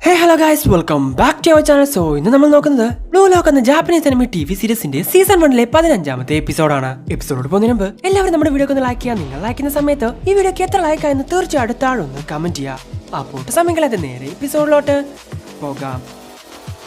Hey hello guys, welcome back to our channel. So ഇന്ന് നമ്മൾ നോക്കുന്നത് ബ്ലൂ ലോക്ക് എന്ന ജാപ്പനീസ് അനിമി TV സീരീസിന്റെ സീസൺ 1 15ാമത്തെ എപ്പിസോഡാണ്. എപ്പിസോഡ് പോകുന്നതിന് മുമ്പ് എല്ലാവരും നമ്മുടെ വീഡിയോ ഒന്ന് ലൈക്ക് ചെയ്യുക. നിങ്ങൾ ലൈക്ക് ചെയ്യുന്ന സമയത്ത് ഈ വീഡിയോക്ക് എത്ര ലൈക്ക് ആയെന്ന് തീർച്ചയായിട്ടും താഴെ ഒന്ന് കമന്റ് ചെയ്യുക. അപ്പോൾ സമയങ്ങളെ നേരെ എപ്പിസോഡിലോട്ട് പോകാം.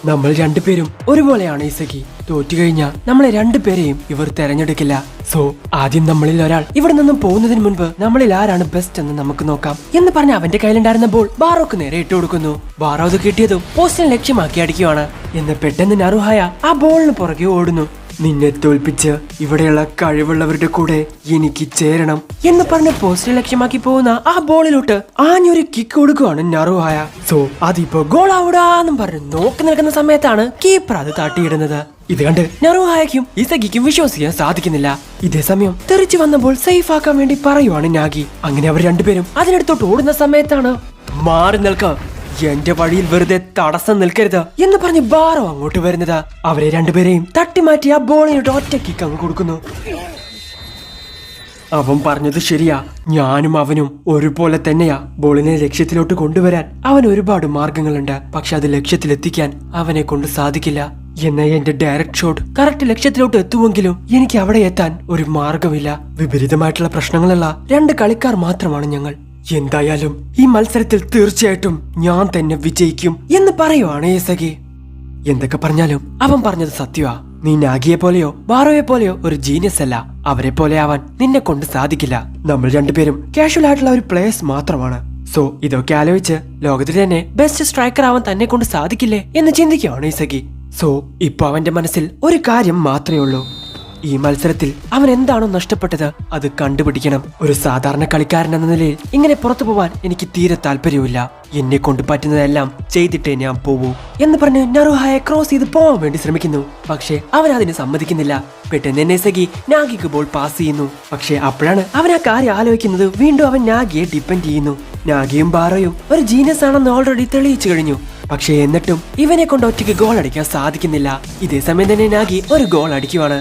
നമ്മൾ രണ്ടുപേരും ഒരുപോലെയാണ് ഇസക്കി. തോറ്റു കഴിഞ്ഞാൽ നമ്മളെ രണ്ടുപേരെയും ഇവർ തെരഞ്ഞെടുക്കില്ല. സോ ആദ്യം നമ്മളിൽ ഒരാൾ ഇവിടെ നിന്നും പോകുന്നതിന് മുൻപ് നമ്മളിൽ ആരാണ് ബെസ്റ്റ് എന്ന് നമുക്ക് നോക്കാം എന്ന് പറഞ്ഞ് അവന്റെ കയ്യിലുണ്ടായിരുന്ന ബോൾ ബാറോക്ക് നേരെ ഇട്ടു കൊടുക്കുന്നു. ബാറോ അത് കിട്ടിയതും പോസ്റ്റിനെ ലക്ഷ്യമാക്കി അടിക്കുകയാണ്. എന്ന് പെട്ടെന്ന് നറുഹായ ആ ബോളിന് പുറകെ ഓടുന്നു. നിന്നെ തോൽപ്പിച്ച് ഇവിടെയുള്ള കഴിവുള്ളവരുടെ കൂടെ എനിക്ക് ചേരണം എന്ന് പറഞ്ഞ് പോസ്റ്റ് ലക്ഷ്യമാക്കി പോകുന്ന ആ ബോളിലോട്ട് ആഞ്ഞൊരു കിക്ക് കൊടുക്കുകയാണ് നറുഹായ. സോ അതിപ്പോ ഗോൾ ആവൂടാന്നും പറഞ്ഞ് നോക്കി നിൽക്കുന്ന സമയത്താണ് കീപ്പർ അത് തട്ടിയിടുന്നത്. ഇത് കണ്ട് നറുഹായക്കും ഇസഗിക്കും വിശ്വസിക്കാൻ സാധിക്കുന്നില്ല. ഇതേ സമയം തെറിച്ചു വന്നപ്പോൾ സേഫ് ആക്കാൻ വേണ്ടി പറയുവാണ് നാഗി. അങ്ങനെ അവർ രണ്ടുപേരും അതിനടുത്തോട്ട് ഓടുന്ന സമയത്താണ് മാറി നിൽക്കാം, എന്റെ വഴിയിൽ വെറുതെ തടസ്സം നിൽക്കരുത് എന്ന് പറഞ്ഞ് ബാറോ അങ്ങോട്ട് വരുന്നത്. അവരെ രണ്ടുപേരെയും തട്ടിമാറ്റി ആ ബോളിനോട്ട് ഒറ്റ കിക്ക് അങ്ങ് കൊടുക്കുന്നു. അവൻ പറഞ്ഞത് ശരിയാ, ഞാനും അവനും ഒരുപോലെ തന്നെയാ. ബോളിനെ ലക്ഷ്യത്തിലോട്ട് കൊണ്ടുവരാൻ അവൻ ഒരുപാട് മാർഗങ്ങളുണ്ട്, പക്ഷെ അത് ലക്ഷ്യത്തിലെത്തിക്കാൻ അവനെ കൊണ്ട് സാധിക്കില്ല. എന്നാൽ എന്റെ ഡയറക്ട് ഷോട്ട് കറക്റ്റ് ലക്ഷ്യത്തിലോട്ട് എത്തുമെങ്കിലും എനിക്ക് അവിടെ എത്താൻ ഒരു മാർഗമില്ല. വിപരീതമായിട്ടുള്ള പ്രശ്നങ്ങളുള്ള രണ്ട് കളിക്കാർ മാത്രമാണ് ഞങ്ങൾ. എന്തായാലും ഈ മത്സരത്തിൽ തീർച്ചയായിട്ടും ഞാൻ തന്നെ വിജയിക്കും എന്ന് പറയുവാണ് ഇസഗി. എന്തൊക്കെ പറഞ്ഞാലും അവൻ പറഞ്ഞത് സത്യമാ. നീ നാഗിയെ പോലെയോ ബാറോയെ പോലെയോ ഒരു ജീനിയസ് അല്ല. അവരെ പോലെ ആവാൻ നിന്നെ കൊണ്ട് സാധിക്കില്ല. നമ്മൾ രണ്ടുപേരും കാഷ്വൽ ആയിട്ടുള്ള ഒരു പ്ലേയേഴ്സ് മാത്രമാണ്. സോ ഇതൊക്കെ ആലോചിച്ച് ലോകത്തിൽ തന്നെ ബെസ്റ്റ് സ്ട്രൈക്കർ ആവാൻ തന്നെ കൊണ്ട് സാധിക്കില്ലേ എന്ന് ചിന്തിക്കുകയാണ് ഇസഗി. സോ ഇപ്പൊ അവന്റെ മനസ്സിൽ ഒരു കാര്യം മാത്രമേ ഉള്ളൂ. ഈ മത്സരത്തിൽ അവൻ എന്താണോ നഷ്ടപ്പെട്ടത് അത് കണ്ടുപിടിക്കണം. ഒരു സാധാരണ കളിക്കാരൻ എന്ന നിലയിൽ ഇങ്ങനെ പുറത്തു പോവാൻ എനിക്ക് തീരെ താല്പര്യമില്ല. എന്നെ കൊണ്ട് പറ്റുന്നതെല്ലാം ചെയ്തിട്ടേ ഞാൻ പോവൂ എന്ന് പറഞ്ഞ് നറുഹായെ ക്രോസ് ചെയ്ത് പോവാൻ വേണ്ടി ശ്രമിക്കുന്നു. പക്ഷെ അവൻ അതിന് സമ്മതിക്കുന്നില്ല. പെട്ടെന്ന് നെസഗി നാഗിക്ക് ബോൾ പാസ് ചെയ്യുന്നു. പക്ഷെ അപ്പോഴാണ് അവൻ ആ കാര്യം ആലോചിക്കുന്നത്. വീണ്ടും അവൻ നാഗിയെ ഡിപ്പെൻഡ് ചെയ്യുന്നു. നാഗിയും ബാറോയും ഒരു ജീനിയസ് ആണെന്ന് ഓൾറെഡി തെളിയിച്ചു കഴിഞ്ഞു. പക്ഷെ എന്നിട്ടും ഇവനെ കൊണ്ട് ഒറ്റയ്ക്ക് ഗോൾ അടിക്കാൻ സാധിക്കുന്നില്ല. ഇതേ സമയം തന്നെ നാഗി ഒരു ഗോൾ അടിക്കുവാണ്.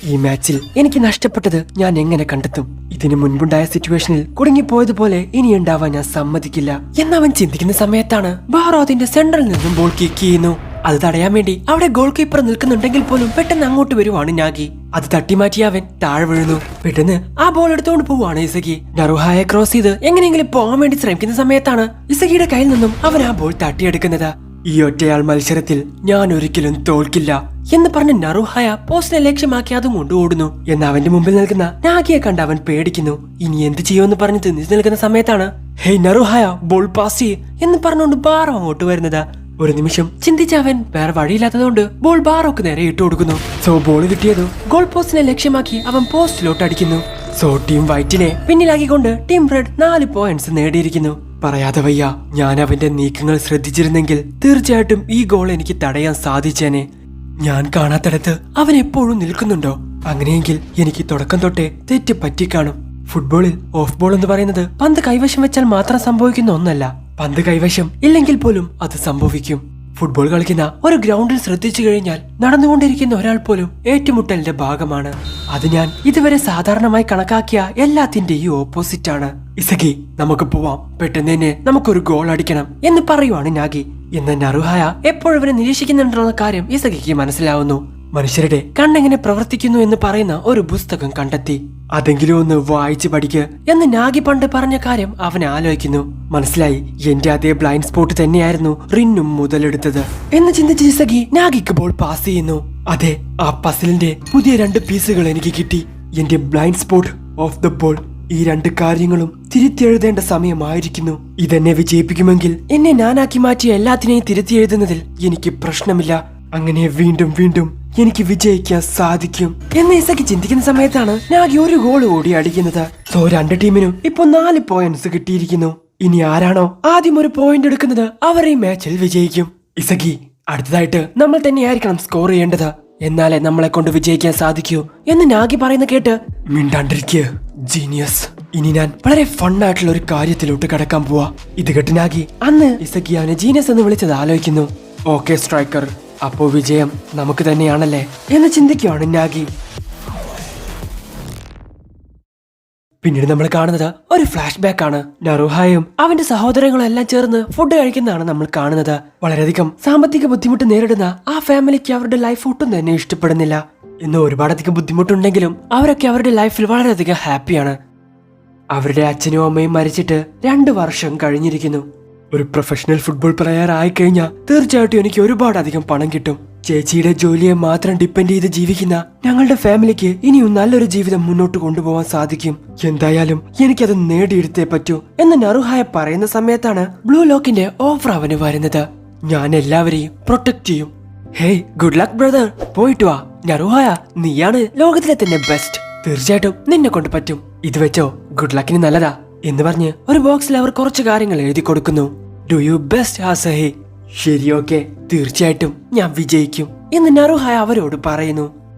ഈ മാച്ചിൽ എനിക്ക് നഷ്ടപ്പെട്ടത് ഞാൻ എങ്ങനെ കണ്ടെത്തും? ഇതിനു മുൻപുണ്ടായ സിറ്റുവേഷനിൽ കുടുങ്ങിപ്പോയതുപോലെ ഇനി ഉണ്ടാവാൻ ഞാൻ സമ്മതിക്കില്ല എന്നവൻ ചിന്തിക്കുന്ന സമയത്താണ് ബാറോ അതിന്റെ സെന്ററിൽ നിന്നും ബോൾ കിക്ക് ചെയ്യുന്നു. അത് തടയാൻ വേണ്ടി അവിടെ ഗോൾ കീപ്പർ നിൽക്കുന്നുണ്ടെങ്കിൽ പോലും പെട്ടെന്ന് അങ്ങോട്ട് വരുവാണ് നാഗി. അത് തട്ടിമാറ്റി അവൻ താഴെ വീഴുന്നു. പെട്ടെന്ന് ആ ബോൾ എടുത്തുകൊണ്ട് പോവാണ് ഇസഗി. നറുഹായെ ക്രോസ് ചെയ്ത് എങ്ങനെയെങ്കിലും പോകാൻ വേണ്ടി ശ്രമിക്കുന്ന സമയത്താണ് ഇസഗിയുടെ കയ്യിൽ നിന്നും അവൻ ആ ബോൾ തട്ടിയെടുക്കുന്നത്. ഈ ഒറ്റയാൾ മത്സരത്തിൽ ഞാൻ ഒരിക്കലും തോൽക്കില്ല എന്ന് പറഞ്ഞ് നറുഹായ പോസ്റ്റിനെ ലക്ഷ്യമാക്കി അതും കൊണ്ട് ഓടുന്നു. എന്നാൽ അവന്റെ മുമ്പിൽ നിൽക്കുന്ന നാഗിയെ കണ്ട് അവൻ പേടിക്കുന്നു. ഇനി എന്ത് ചെയ്യുമെന്ന് പറഞ്ഞ് തിരിച്ചു നിൽക്കുന്ന സമയത്താണ് ഹേയ് നറുഹായ ബോൾ പാസ് ചെയ്യ് എന്ന് പറഞ്ഞുകൊണ്ട് ബാറോ അങ്ങോട്ട് വരുന്നത്. ഒരു നിമിഷം ചിന്തിച്ച അവൻ വേറെ വഴിയില്ലാത്തതുകൊണ്ട് ബോൾ ബാറോക്ക് നേരെ ഇട്ടു കൊടുക്കുന്നു. സോ ബോൾ കിട്ടിയത് ഗോൾ പോസ്റ്റിനെ ലക്ഷ്യമാക്കി അവൻ പോസ്റ്റിലോട്ട് അടിക്കുന്നു. സോ ടീം വൈറ്റിനെ പിന്നിലാക്കിക്കൊണ്ട് ടീം റെഡ് 4 പോയിന്റ്സ് നേടിയിരിക്കുന്നു. പറയാതെ വയ്യ, ഞാൻ അവന്റെ നീക്കങ്ങൾ ശ്രദ്ധിച്ചിരുന്നെങ്കിൽ തീർച്ചയായിട്ടും ഈ ഗോൾ എനിക്ക് തടയാൻ സാധിച്ചേനെ. ഞാൻ കാണാത്തിടത്ത് അവൻ എപ്പോഴും നിൽക്കുന്നുണ്ടോ? അങ്ങനെയെങ്കിൽ എനിക്ക് തുടക്കം തൊട്ടേ തെറ്റ് പറ്റിക്കാണും. ഫുട്ബോളിൽ ഓഫ് ബോൾ എന്ന് പറയുന്നത് പന്ത് കൈവശം വെച്ചാൽ മാത്രം സംഭവിക്കുന്ന ഒന്നല്ല. പന്ത് കൈവശം ഇല്ലെങ്കിൽ പോലും അത് സംഭവിക്കും. ഫുട്ബോൾ കളിക്കുന്ന ഒരു ഗ്രൗണ്ടിൽ ശ്രദ്ധിച്ചു കഴിഞ്ഞാൽ നടന്നുകൊണ്ടിരിക്കുന്ന ഒരാൾ പോലും ഏറ്റുമുട്ടലിന്റെ ഭാഗമാണ്. അത് ഞാൻ ഇതുവരെ സാധാരണമായി കണക്കാക്കിയ എല്ലാത്തിന്റെയും ഓപ്പോസിറ്റ് ആണ്. ഇസഗി, നമുക്ക് പോവാം, പെട്ടെന്ന് തന്നെ നമുക്കൊരു ഗോൾ അടിക്കണം എന്ന് പറയുവാണ് നാഗി. എന്നാൽ നറുഹായ എപ്പോഴും ഇവരെ നിരീക്ഷിക്കുന്നുണ്ടെന്ന കാര്യം ഇസഗിക്ക് മനസ്സിലാവുന്നു. മനുഷ്യരുടെ കണ്ണെങ്ങനെ പ്രവർത്തിക്കുന്നു എന്ന് പറയുന്ന ഒരു പുസ്തകം കണ്ടെത്തി. അതെങ്കിലും ഒന്ന് വായിച്ചു പഠിക്ക് എന്ന് നാഗി പണ്ട് പറഞ്ഞ കാര്യം അവൻ ആലോചിക്കുന്നു. മനസ്സിലായി, എന്റെ അതേ ബ്ലൈൻഡ് സ്പോട്ട് തന്നെയായിരുന്നു റിന്നും മുതലെടുത്തത് എന്ന് ചിന്തിച്ച് ഇസഗി നാഗിക്ക് ബോൾ പാസ് ചെയ്യുന്നു. അതെ, ആ പസിലിന്റെ പുതിയ 2 പീസുകൾ എനിക്ക് കിട്ടി. എന്റെ blind spot of the ball, ഈ 2 കാര്യങ്ങളും തിരുത്തി എഴുതേണ്ട സമയമായിരിക്കുന്നു. ഇതെന്നെ വിജയിപ്പിക്കുമെങ്കിൽ എന്നെ ഞാനാക്കി മാറ്റിയ എല്ലാത്തിനെയും തിരുത്തി എഴുതുന്നതിൽ എനിക്ക് പ്രശ്നമില്ല. അങ്ങനെ വീണ്ടും വീണ്ടും എനിക്ക് വിജയിക്കാൻ സാധിക്കും എന്ന് ഇസക്കി ചിന്തിക്കുന്ന സമയത്താണ് നാഗി ഒരു ഗോൾ കൂടി അടിക്കുന്നത്. സോ 2 ടീമിനും ഇപ്പൊ 4 പോയിന്റ്സ് കിട്ടിയിരിക്കുന്നു. ഇനി ആരാണോ ആദ്യം ഒരു പോയിന്റ് എടുക്കുന്നത് അവർ ഈ മാച്ചിൽ വിജയിക്കും. ഇസക്കി, അടുത്തതായിട്ട് നമ്മൾ തന്നെയായിരിക്കണം സ്കോർ ചെയ്യേണ്ടത്, എന്നാലേ നമ്മളെ കൊണ്ട് വിജയിക്കാൻ സാധിക്കൂ എന്ന് നാഗി പറയുന്ന കേട്ട് മിണ്ടാണ്ടിരിക്കുക ജീനിയസ്. ഇനി ഞാൻ വളരെ ഫണ്ണായിട്ടുള്ള ഒരു കാര്യത്തിലോട്ട് കടക്കാൻ പോവാ. ഇത് കേട്ട് നാഗി അന്ന് ഇസക്കി അവനെ ജീനിയസ് എന്ന് വിളിച്ചത് ആലോചിക്കുന്നു. ഓക്കെ സ്ട്രൈക്കർ, അപ്പോ വിജയം നമുക്ക് തന്നെയാണല്ലേ എന്ന് ചിന്തിക്കുവാണ് നാഗി. പിന്നീട് നമ്മൾ കാണുന്നത് ഒരു ഫ്ലാഷ് ബാക്ക് ആണ്. നറുഹായും അവന്റെ സഹോദരങ്ങളും എല്ലാം ചേർന്ന് ഫുഡ് കഴിക്കുന്നതാണ് നമ്മൾ കാണുന്നത്. വളരെയധികം സാമ്പത്തിക ബുദ്ധിമുട്ട് നേരിടുന്ന ആ ഫാമിലിക്ക് അവരുടെ ലൈഫ് ഒട്ടും തന്നെ ഇഷ്ടപ്പെടുന്നില്ല. ഇന്ന് ഒരുപാടധികം ബുദ്ധിമുട്ടുണ്ടെങ്കിലും അവരൊക്കെ അവരുടെ ലൈഫിൽ വളരെയധികം ഹാപ്പിയാണ്. അവരുടെ അച്ഛനും അമ്മയും മരിച്ചിട്ട് 2 വർഷം കഴിഞ്ഞിരിക്കുന്നു. ഒരു പ്രൊഫഷണൽ ഫുട്ബോൾ പ്ലെയർ ആയിക്കഴിഞ്ഞാൽ തീർച്ചയായിട്ടും എനിക്ക് ഒരുപാടധികം പണം കിട്ടും. ചേച്ചിയുടെ ജോലിയെ മാത്രം ഡിപ്പെൻഡ് ചെയ്ത് ജീവിക്കുന്ന ഞങ്ങളുടെ ഫാമിലിക്ക് ഇനിയും നല്ലൊരു ജീവിതം മുന്നോട്ട് കൊണ്ടുപോകാൻ സാധിക്കും. എന്തായാലും എനിക്കത് നേടിയെടുത്തേ പറ്റൂ എന്ന് നറുഹായ പറയുന്ന സമയത്താണ് ബ്ലൂ ലോക്കിന്റെ ഓഫർ അവന് വരുന്നത്. ഞാൻ എല്ലാവരെയും പ്രൊട്ടക്ട് ചെയ്യും. ഹേയ്, ഗുഡ് ലക്ക് ബ്രദർ, പോയിട്ട് വാ. നറുഹായ, നീയാണ് ലോകത്തിലെ തന്നെ ബെസ്റ്റ്. തീർച്ചയായിട്ടും നിന്നെ കൊണ്ട് പറ്റും. ഇത് വെച്ചോ, ഗുഡ് ലക്കിന് നല്ലതാ എന്ന് പറഞ്ഞ് ഒരു ബോക്സിൽ അവർ കുറച്ച് കാര്യങ്ങൾ എഴുതി കൊടുക്കുന്നു. ഡു യു ബെസ്റ്റ് ആസഹി. ശരി, ഓക്കെ, തീർച്ചയായിട്ടും ഞാൻ വിജയിക്കും എന്ന് നറുഹായ അവരോട് പറയുന്നു.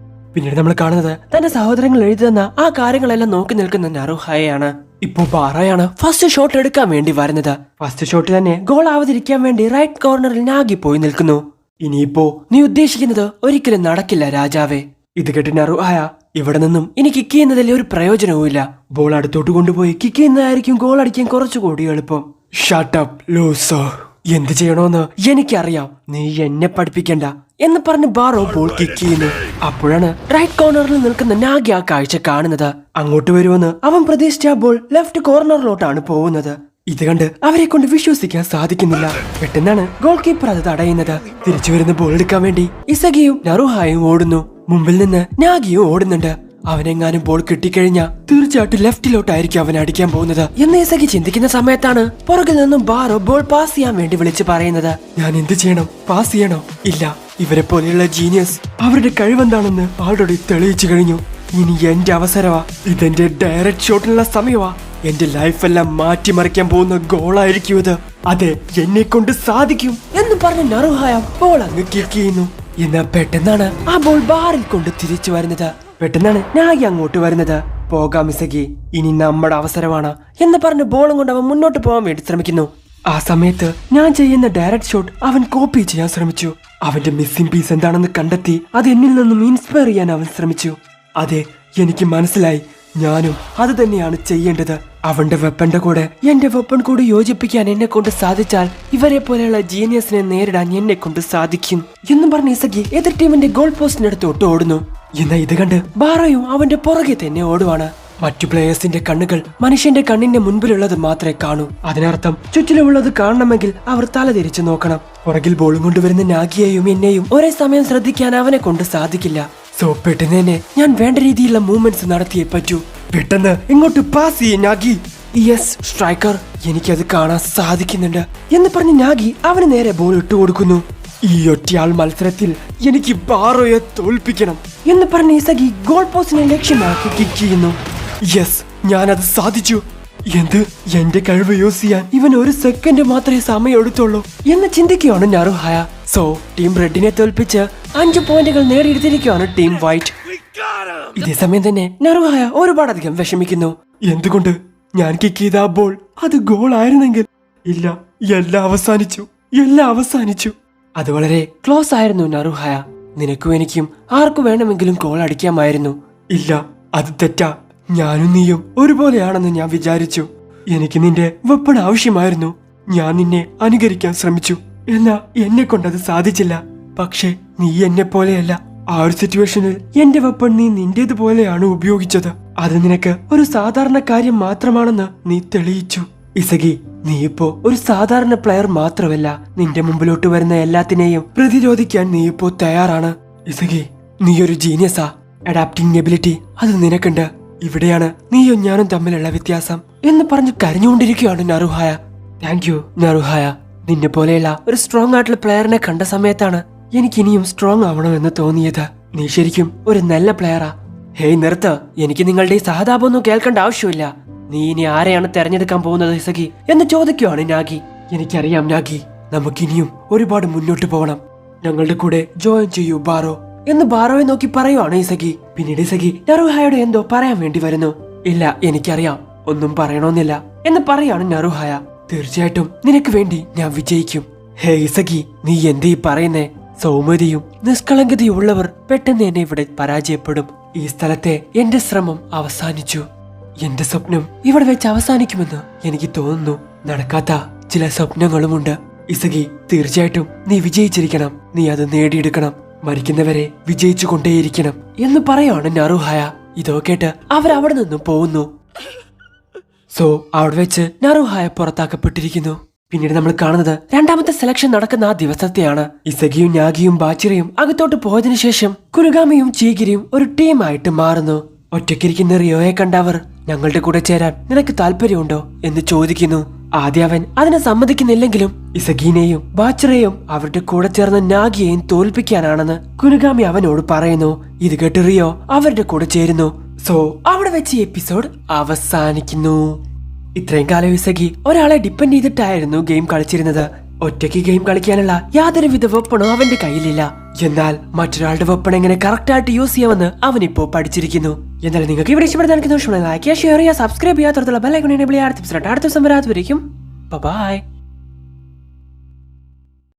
പിന്നീട് നമ്മൾ കാണുന്നത് തന്റെ സഹോദരങ്ങൾ എഴുതി തന്ന ആ കാര്യങ്ങളെല്ലാം നോക്കി നിൽക്കുന്ന നറുഹായാണ്. ഇപ്പോ ബാറോയാണ് ഫസ്റ്റ് ഷോട്ട് എടുക്കാൻ വേണ്ടി വരുന്നത്. ഫസ്റ്റ് ഷോട്ട് തന്നെ ഗോൾ ആവാതിരിക്കാൻ വേണ്ടി റൈറ്റ് കോർണറിൽ നാഗി പോയി നിൽക്കുന്നു. ഇനിയിപ്പോ നീ ഉദ്ദേശിക്കുന്നത് ഒരിക്കലും നടക്കില്ല രാജാവേ. ഇത് കേട്ട് നറുഹായ, ഇവിടെ നിന്നും ഇനി കിക്ക് ചെയ്യുന്നതിൽ ഒരു പ്രയോജനവുമില്ല. ബോൾ അടുത്തോട്ട് കൊണ്ടുപോയി കിക്ക് ചെയ്യുന്നതായിരിക്കും ഗോൾ അടിക്കാൻ കുറച്ചുകൂടി എളുപ്പം. Shut up loser. എന്ത് ചെയ്യണോന്ന് എനിക്കറിയാം, നീ എന്നെ പഠിപ്പിക്കണ്ട എന്ന് പറഞ്ഞ് ബാറോ ബോൾ കിക്ക് ചെയ്യുന്നു. അപ്പോഴാണ് റൈറ്റ് കോർണറിൽ നിൽക്കുന്ന നാഗി ആ കാഴ്ച കാണുന്നത്. അങ്ങോട്ട് വരുമെന്ന് അവൻ പ്രതീക്ഷിച്ച ബോൾ ലെഫ്റ്റ് കോർണറിലോട്ടാണ് പോകുന്നത്. ഇത് കണ്ട് അവരെ കൊണ്ട് വിശ്വസിക്കാൻ സാധിക്കുന്നില്ല. പെട്ടെന്നാണ് ഗോൾ കീപ്പർ അത് തടയുന്നത്. തിരിച്ചു വരുന്ന ബോൾ എടുക്കാൻ വേണ്ടി ഇസഗിയും നറുഹായും ഓടുന്നു. മുമ്പിൽ നിന്ന് നാഗിയും ഓടുന്നുണ്ട്. അവനെങ്ങാനും ബോൾ കിട്ടിക്കഴിഞ്ഞാൽ തീർച്ചയായിട്ടും ലെഫ്റ്റിലോട്ടായിരിക്കും അവൻ അടിക്കാൻ പോകുന്നത് എന്ന് ഇസഗി ചിന്തിക്കുന്ന സമയത്താണ് പുറകിൽ നിന്നും ബാറോ ബോൾ പാസ് ചെയ്യാൻ വേണ്ടി വിളിച്ചു പറയുന്നത്. ഞാൻ എന്ത് ചെയ്യണം? പാസ് ചെയ്യണോ? ഇല്ല, ഇവരെ പോലെയുള്ള ജീനിയസ് അവരുടെ കഴിവെന്താണെന്ന് ആൾറെഡി തെളിയിച്ചു കഴിഞ്ഞു. ഇനി എന്റെ അവസരമാ. ഇതെന്റെ ഡയറക്റ്റ് ഷോട്ടിനുള്ള സമയമാ. എന്റെ ലൈഫെല്ലാം മാറ്റിമറിക്കാൻ പോകുന്ന ഗോളായിരിക്കും ഇത്. അതെ, എന്നെ കൊണ്ട് സാധിക്കും എന്ന് പറഞ്ഞ് നറുഹായ ബോൾ അങ്ങ് കിക്ക് ചെയ്യുന്നു. എന്നാൽ പെട്ടെന്നാണ് ആ ബോൾ ബാറിൽ കൊണ്ട് തിരിച്ചു വരുന്നത്. പെട്ടെന്നാണ് നാഗി അങ്ങോട്ട് വരുന്നത്. പോകാം ഇസഗി, ഇനി നമ്മുടെ അവസരമാണ് എന്ന് പറഞ്ഞ് ബോളും കൊണ്ട് അവൻ മുന്നോട്ട് പോകാൻ വേണ്ടി ശ്രമിക്കുന്നു. ആ സമയത്ത് ഞാൻ ചെയ്യുന്ന ഡയറക്റ്റ് ഷോട്ട് അവൻ കോപ്പി ചെയ്യാൻ ശ്രമിച്ചു. അവന്റെ മിസ്സിംഗ് പീസ് എന്താണെന്ന് കണ്ടെത്തി അത് എന്നിൽ നിന്നും ഇൻസ്പയർ ചെയ്യാൻ അവൻ ശ്രമിച്ചു. അതെ, എനിക്ക് മനസ്സിലായി, ഞാനും അത് തന്നെയാണ് ചെയ്യേണ്ടത്. അവന്റെ വെപ്പന്റെ കൂടെ എന്റെ വെപ്പൺ കൂടി യോജിപ്പിക്കാൻ എന്നെ കൊണ്ട് സാധിച്ചാൽ ഇവരെ പോലെയുള്ള ജീനിയസിനെ നേരിടാൻ എന്നെ കൊണ്ട് സാധിക്കും എന്നും പറഞ്ഞ് ഇസഗി എതിർ ടീമിന്റെ ഗോൾ പോസ്റ്റിനടുത്തോട്ട് ഓടുന്നു. എന്നാൽ ഇത് കണ്ട് ബാറോയും അവന്റെ പുറകെ തന്നെ ഓടുവാണ്. മറ്റു പ്ലേയേഴ്സിന്റെ കണ്ണുകൾ മനുഷ്യന്റെ കണ്ണിന്റെ മുൻപിലുള്ളത് മാത്രമേ കാണൂ. അതിനർത്ഥം ചുറ്റിലുമുള്ളത് കാണണമെങ്കിൽ അവർ തല തിരിച്ചു നോക്കണം. പുറകിൽ ബോളും കൊണ്ടുവരുന്ന നാഗിയെയും എന്നെയും ഒരേ സമയം ശ്രദ്ധിക്കാൻ അവനെ കൊണ്ട് സാധിക്കില്ല. സോ പെട്ടെന്ന് തന്നെ ഞാൻ വേണ്ട രീതിയിലുള്ള മൂവ്മെന്റ്സ് നടത്തിയേ പറ്റൂ. പെട്ടെന്ന് ഇങ്ങോട്ട് പാസ് ചെയ്യേ നാഗി. യെസ് സ്ട്രൈക്കർ, എനിക്കത് കാണാൻ സാധിക്കുന്നുണ്ട് എന്ന് പറഞ്ഞ് നാഗി അവന് നേരെ ബോൾ ഇട്ടു കൊടുക്കുന്നു. ഈ ഒറ്റയാൾ മത്സരത്തിൽ എനിക്ക് ബാറോയെ തോൽപ്പിക്കണം എന്ന് പറഞ്ഞ് ഇസഗി ഗോൾ പോസ്റ്റിനെ ലക്ഷ്യമാക്കി കിക്ക് ചെയ്യുന്നു. യെസ്, ഞാനത് സാധിച്ചു. എന്ത്, എന്റെ കഴിവ് യൂസ് ചെയ്യാൻ ഇവൻ 1 സെക്കൻഡ് മാത്രമേ സമയം എടുത്തുള്ളൂ എന്ന് ചിന്തിക്കുകയാണ് നറുഹായ. സോ ടീം റെഡിനെ തോൽപ്പിച്ച് 5 പോയിന്റുകൾ നേടിയെടുത്തിരിക്കുകയാണ് ടീം വൈറ്റ്. ഇതേ സമയം തന്നെ നറുഹായ ഒരുപാടധികം വിഷമിക്കുന്നു. എന്തുകൊണ്ട്? ഞാൻ കിക്ക് ചെയ്ത ആ ബോൾ അത് ഗോൾ ആയിരുന്നെങ്കിൽ. ഇല്ല, എല്ലാം അവസാനിച്ചു. അത് വളരെ ക്ലോസ് ആയിരുന്നു നറുഹായ. നിനക്കും എനിക്കും ആർക്കു വേണമെങ്കിലും ഗോൾ അടിക്കാമായിരുന്നു. ഇല്ല, അത് തെറ്റാ. ഞാനും നീയും ഒരുപോലെയാണെന്ന് ഞാൻ വിചാരിച്ചു. എനിക്ക് നിന്റെ വെപ്പൺ ആവശ്യമായിരുന്നു. ഞാൻ നിന്നെ അനുകരിക്കാൻ ശ്രമിച്ചു. എന്നാ എന്നെ കൊണ്ടത് സാധിച്ചില്ല. പക്ഷെ നീ എന്നെ പോലെയല്ല. ആ ഒരു സിറ്റുവേഷനിൽ എന്റെ വെപ്പൺ നീ നിന്റേതുപോലെയാണ് ഉപയോഗിച്ചത്. അത് നിനക്ക് ഒരു സാധാരണ കാര്യം മാത്രമാണെന്ന് നീ തെളിയിച്ചു. ഇസഗി, നീ ഇപ്പോ ഒരു സാധാരണ പ്ലെയർ മാത്രമല്ല. നിന്റെ മുമ്പിലോട്ട് വരുന്ന എല്ലാത്തിനെയും പ്രതിരോധിക്കാൻ നീ ഇപ്പോ തയ്യാറാണ്. ഇസഗി, നീ ഒരു ജീനിയസാ. അഡാപ്റ്റിംഗ് എബിലിറ്റി അത് നിനക്കുണ്ട്. ഇവിടെയാണ് നീയും ഞാനും തമ്മിലുള്ള വ്യത്യാസം എന്ന് പറഞ്ഞു കരഞ്ഞുകൊണ്ടിരിക്കുകയാണ് നറുഹായ. Thank you നറുഹായ. നിന്നെ പോലെയുള്ള ഒരു സ്ട്രോങ് ആയിട്ടുള്ള പ്ലെയറിനെ കണ്ട സമയത്താണ് എനിക്ക് ഇനിയും സ്ട്രോങ് ആവണമെന്ന് തോന്നിയത്. നീ ശരിക്കും ഒരു നല്ല പ്ലെയറാ. ഹേയ് നിർത്ത്, എനിക്ക് നിങ്ങളുടെ ഈ സഹതാപമൊന്നും കേൾക്കേണ്ട ആവശ്യമില്ല. നീ ഇനി ആരെയാണ് തെരഞ്ഞെടുക്കാൻ പോകുന്നത് ഇസഗി എന്ന് ചോദിക്കുകയാണ് നാഗി. എനിക്കറിയാം നാഗി, നമുക്കിനിയും ഒരുപാട് മുന്നോട്ട് പോകണം. ഞങ്ങളുടെ കൂടെ ജോയിൻ ചെയ്യൂ ബാറോ എന്ന് ബാറോയെ നോക്കി പറയുവാണ് ഇസഗി. പിന്നീട് ഇസഗി നറുഹായോട് എന്തോ പറയാൻ വേണ്ടി വരുന്നു. ഇല്ല, എനിക്കറിയാം, ഒന്നും പറയണമെന്നില്ല എന്ന് പറയാണ് നറുഹായ. തീർച്ചയായിട്ടും നിനക്ക് വേണ്ടി ഞാൻ വിജയിക്കും. ഹേ ഇസഗി, നീ എന്തീ പറയുന്നേ? സൗമ്യതയും നിഷ്കളങ്കതയും ഉള്ളവർ പെട്ടെന്ന് എന്നെ ഇവിടെ പരാജയപ്പെടും. ഈ സ്ഥലത്തെ എന്റെ ശ്രമം അവസാനിച്ചു. എന്റെ സ്വപ്നം ഇവിടെ വെച്ച് അവസാനിക്കുമെന്ന് എനിക്ക് തോന്നുന്നു. നടക്കാത്ത ചില സ്വപ്നങ്ങളുമുണ്ട്. ഇസഗി, തീർച്ചയായിട്ടും നീ വിജയിച്ചിരിക്കണം. നീ അത് നേടിയെടുക്കണം. മരിക്കുന്നവരെ വിജയിച്ചു കൊണ്ടേയിരിക്കണം എന്ന് പറയാണ് നറുഹായ. ഇതോ കേട്ട് അവരവിടെ നിന്നും പോകുന്നു. സോ അവിടെ വെച്ച് നറുഹായ പുറത്താക്കപ്പെട്ടിരിക്കുന്നു. പിന്നീട് നമ്മൾ കാണുന്നത് രണ്ടാമത്തെ സെലക്ഷൻ നടക്കുന്ന ആ ദിവസത്തെയാണ്. ഇസഗിയും നാഗിയും ബാച്ചിറയും അകത്തോട്ട് പോയതിനു ശേഷം കുനുഗാമിയും ചീഗിരിയും ഒരു ടീമായിട്ട് മാറുന്നു. ഒറ്റയ്ക്കിരിക്കുന്ന റിയോയെ കണ്ടവർ ഞങ്ങളുടെ കൂടെ ചേരാൻ നിനക്ക് താല്പര്യമുണ്ടോ എന്ന് ചോദിക്കുന്നു. ആദ്യം അവൻ അതിനെ സമ്മതിക്കുന്നില്ലെങ്കിലും ഇസഗീനെയും ബാച്ചിറയും അവരുടെ കൂടെ ചേർന്ന് നാഗിയെയും തോൽപ്പിക്കാനാണെന്ന് കുനുഗാമി അവനോട് പറയുന്നു. ഇത് കേട്ട് റിയോ അവരുടെ കൂടെ ചേരുന്നു. സോ അവിടെ വെച്ച് എപ്പിസോഡ് അവസാനിക്കുന്നു. ഇത്രയും കാലം ഇസഗി ഒരാളെ ഡിപ്പെൻഡ് ചെയ്തിട്ടായിരുന്നു ഗെയിം കളിച്ചിരുന്നത്. ഒറ്റയ്ക്ക് ഗെയിം കളിക്കാനുള്ള യാതൊരുവിധ വെപ്പണോ അവന്റെ കയ്യിലില്ല. എന്നാൽ മറ്റൊരാളുടെ വെപ്പൺ എങ്ങനെ കറക്റ്റ് ആയിട്ട് യൂസ് ചെയ്യാമെന്ന് അവനിപ്പോ പഠിച്ചിരിക്കുന്നു. എന്നാൽ നിങ്ങൾക്ക് ഇവിടെ ഇഷ്ടപ്പെടുന്ന ലൈക്ക് ചെയ്യുക, ഷെയർ ചെയ്യുക, സബ്സ്ക്രൈബ് ചെയ്യാത്ത ബെൽ ഐക്കൺ എനേബിൾ ചെയ്യുക. അടുത്ത ദിവസം വരാത്തവരേക്കും ബൈ.